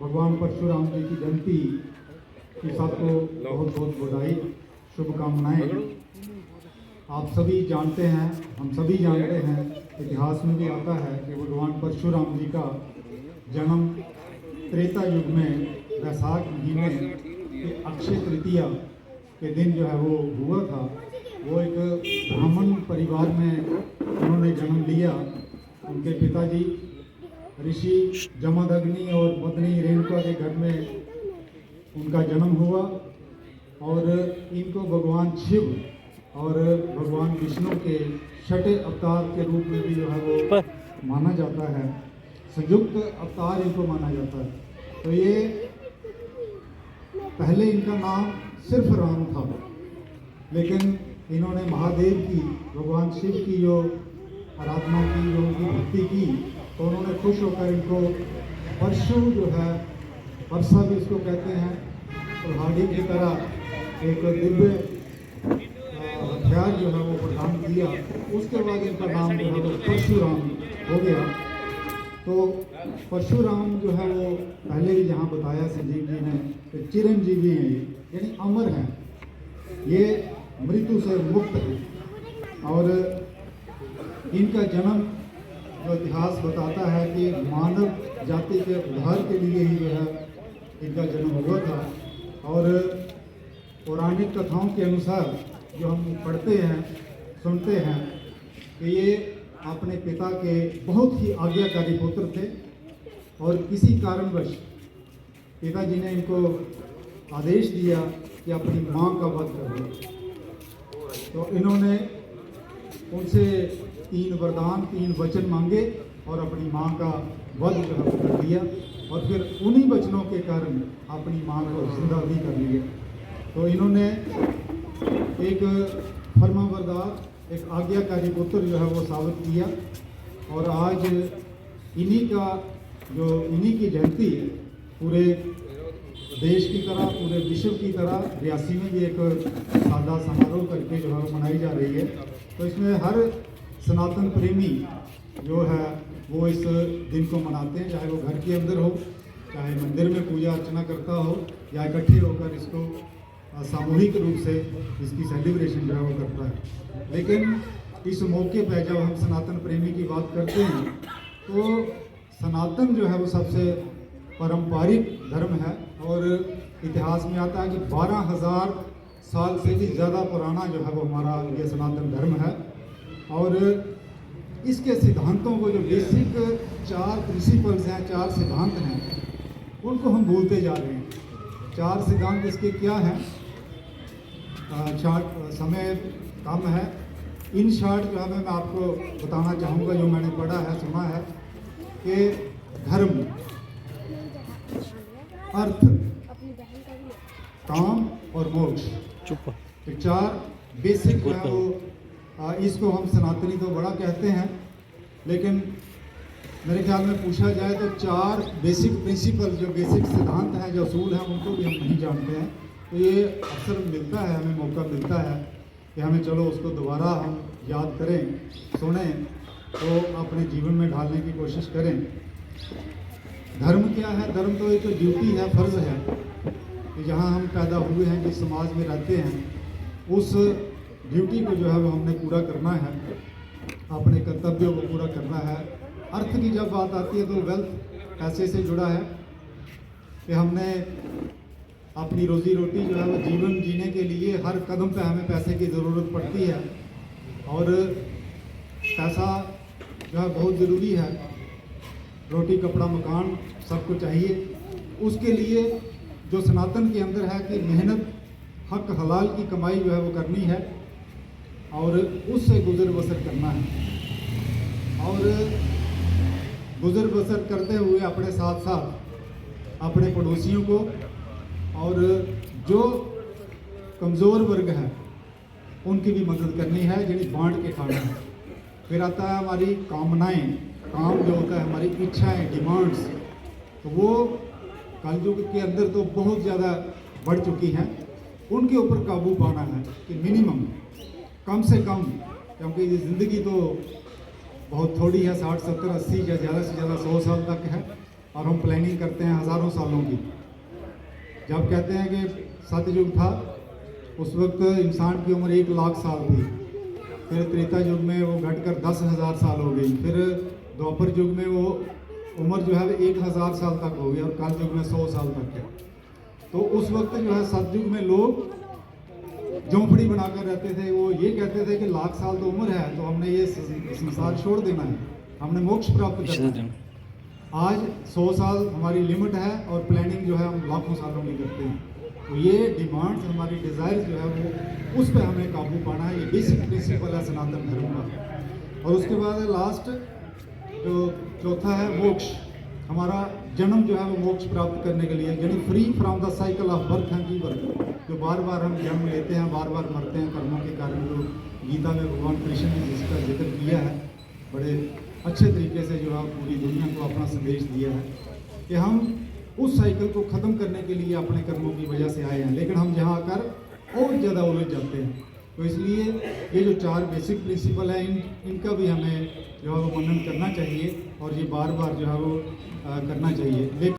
भगवान परशुराम जी की जयंती की सबको बहुत बहुत बधाई, शुभकामनाएं। आप सभी जानते हैं, हम सभी जानते हैं, इतिहास में भी आता है कि भगवान परशुराम जी का जन्म त्रेता युग में वैशाख महीने के अक्षय तृतीया के दिन जो है वो हुआ था। वो एक ब्राह्मण परिवार में उन्होंने जन्म लिया। उनके पिताजी ऋषि जमदग्नि और पत्नी रेणुका के घर में उनका जन्म हुआ और इनको भगवान शिव और भगवान विष्णु के छठे अवतार के रूप में भी जो है वो माना जाता है। संयुक्त अवतार इनको माना जाता है। तो ये पहले इनका नाम सिर्फ राम था, लेकिन इन्होंने महादेव की, भगवान शिव की जो आराधना की, जो उनकी भक्ति की, तो उन्होंने खुश होकर इनको परशु जो है, परसा भी इसको कहते हैं, कुल्हाड़ी की तरह एक दिव्य हथियार जो है वो प्रदान किया। उसके बाद इनका नाम जो है वो परशुराम हो गया। तो परशुराम जो है वो पहले भी जहाँ बताया संजीव जी ने कि चिरंजीवी हैं, ये यानी अमर हैं, ये मृत्यु से मुक्त है। और इनका जन्म जो इतिहास बताता है कि मानव जाति के उद्धार के लिए ही जो है इनका जन्म हुआ था। और पौराणिक कथाओं के अनुसार जो हम पढ़ते हैं, सुनते हैं कि ये अपने पिता के बहुत ही आज्ञाकारी पुत्र थे और किसी कारणवश पिताजी ने इनको आदेश दिया कि अपनी माँ का वध कर दो। तो इन्होंने उनसे 3 वरदान, 3 वचन मांगे और अपनी माँ का वध जो है कर दिया और फिर उन्हीं वचनों के कारण अपनी माँ को जिंदा भी कर लिया। तो इन्होंने एक फर्माबरदार, एक आज्ञाकारी पुत्र जो है वो साबित किया। और आज इन्हीं की जयंती पूरे देश की तरह, पूरे विश्व की तरह रियासी में भी एक सादा समारोह करके जो है मनाई जा रही है। तो इसमें हर सनातन प्रेमी जो है वो इस दिन को मनाते हैं, चाहे वो घर के अंदर हो, चाहे मंदिर में पूजा अर्चना करता हो, या इकट्ठे होकर इसको सामूहिक रूप से इसकी सेलिब्रेशन जो है वो करता है। लेकिन इस मौके पर जब हम सनातन प्रेमी की बात करते हैं तो सनातन जो है वो सबसे पारंपरिक धर्म है और इतिहास में आता है कि 12,000 साल से भी ज़्यादा पुराना जो है वो हमारा ये सनातन धर्म है। और इसके सिद्धांतों को, जो बेसिक 4 प्रिंसिपल्स हैं, 4 सिद्धांत हैं, उनको हम भूलते जा रहे हैं। 4 सिद्धांत इसके क्या हैं? समय कम है, इन शॉर्ट जो है मैं आपको बताना चाहूँगा, जो मैंने पढ़ा है, सुना है कि धर्म, अर्थ, काम और मोक्ष, तो 4 बेसिक जो है वो इसको हम सनातनी तो बड़ा कहते हैं, लेकिन मेरे ख्याल में पूछा जाए तो 4 बेसिक प्रिंसिपल, जो बेसिक सिद्धांत हैं, जो असूल हैं, उनको भी हम नहीं जानते हैं। तो ये अवसर मिलता है, हमें मौका मिलता है कि हमें चलो उसको दोबारा हम याद करें, सुनें, तो अपने जीवन में ढालने की कोशिश करें। धर्म क्या है? धर्म तो एक ड्यूटी है, फ़र्ज़ है कि जहाँ हम पैदा हुए हैं, जिस समाज में रहते हैं, उस ड्यूटी को जो है वो हमने पूरा करना है, अपने कर्तव्यों को पूरा करना है। अर्थ की जब बात आती है तो वेल्थ पैसे से जुड़ा है कि हमने अपनी रोज़ी रोटी जो है वो जीवन जीने के लिए हर कदम पे हमें पैसे की ज़रूरत पड़ती है और पैसा जो है बहुत ज़रूरी है। रोटी, कपड़ा, मकान सबको चाहिए। उसके लिए जो सनातन के अंदर है कि मेहनत, हक हलाल की कमाई जो है वो करनी है और उससे गुजर बसर करना है। और गुजर बसर करते हुए अपने साथ साथ अपने पड़ोसियों को और जो कमज़ोर वर्ग है उनकी भी मदद करनी है, जिन्हें बांट के खाना है। फिर आता है हमारी कामनाएं, काम जो होता है, हमारी इच्छाएं, डिमांड्स, तो वो कलयुग के अंदर तो बहुत ज़्यादा बढ़ चुकी हैं। उनके ऊपर काबू पाना है कि मिनिमम, कम से कम, क्योंकि ये ज़िंदगी तो बहुत थोड़ी है, 60, 70, 80 या ज़्यादा से ज़्यादा 100 साल तक है। और हम प्लानिंग करते हैं हज़ारों सालों की। जब कहते हैं कि सतयुग था, उस वक्त इंसान की उम्र 1 लाख साल थी। फिर त्रेता युग में वो घटकर 10,000 साल हो गई। फिर द्वापर युग में वो उम्र जो है 1,000 साल तक हो गई और कल युग में 100 साल तक है। तो उस वक्त जो है सतयुग में लोग झोंपड़ी बनाकर रहते थे। वो ये कहते थे कि लाख साल तो उम्र है, तो हमने ये संसार छोड़ देना है, हमने मोक्ष प्राप्त करना है। आज 100 साल हमारी लिमिट है और प्लानिंग जो है हम लाखों सालों की करते हैं। तो ये डिमांड्स, हमारी डिज़ायर जो है वो उस पर हमें काबू पाना है। ये बेसिक प्रिंसिपल है सनातन धर्म का। और उसके बाद लास्ट जो चौथा है मोक्ष। हमारा जन्म जो है वो मोक्ष प्राप्त करने के लिए, यानी free from the cycle of birth and rebirth. जो बार बार हम जन्म लेते हैं, बार बार मरते हैं कर्मों के कारण, जो गीता में भगवान कृष्ण ने जिसका जिक्र किया है, बड़े अच्छे तरीके से जो है पूरी दुनिया को अपना संदेश दिया है कि हम उस साइकिल को ख़त्म करने के लिए अपने कर्मों की वजह से आए हैं, लेकिन हम यहाँ आकर और ज़्यादा उलझ जाते हैं। तो इसलिए ये जो 4 बेसिक प्रिंसिपल हैं, इनका भी हमें जो है वो मनन करना चाहिए और ये बार बार जो है वो करना चाहिए। लेकिन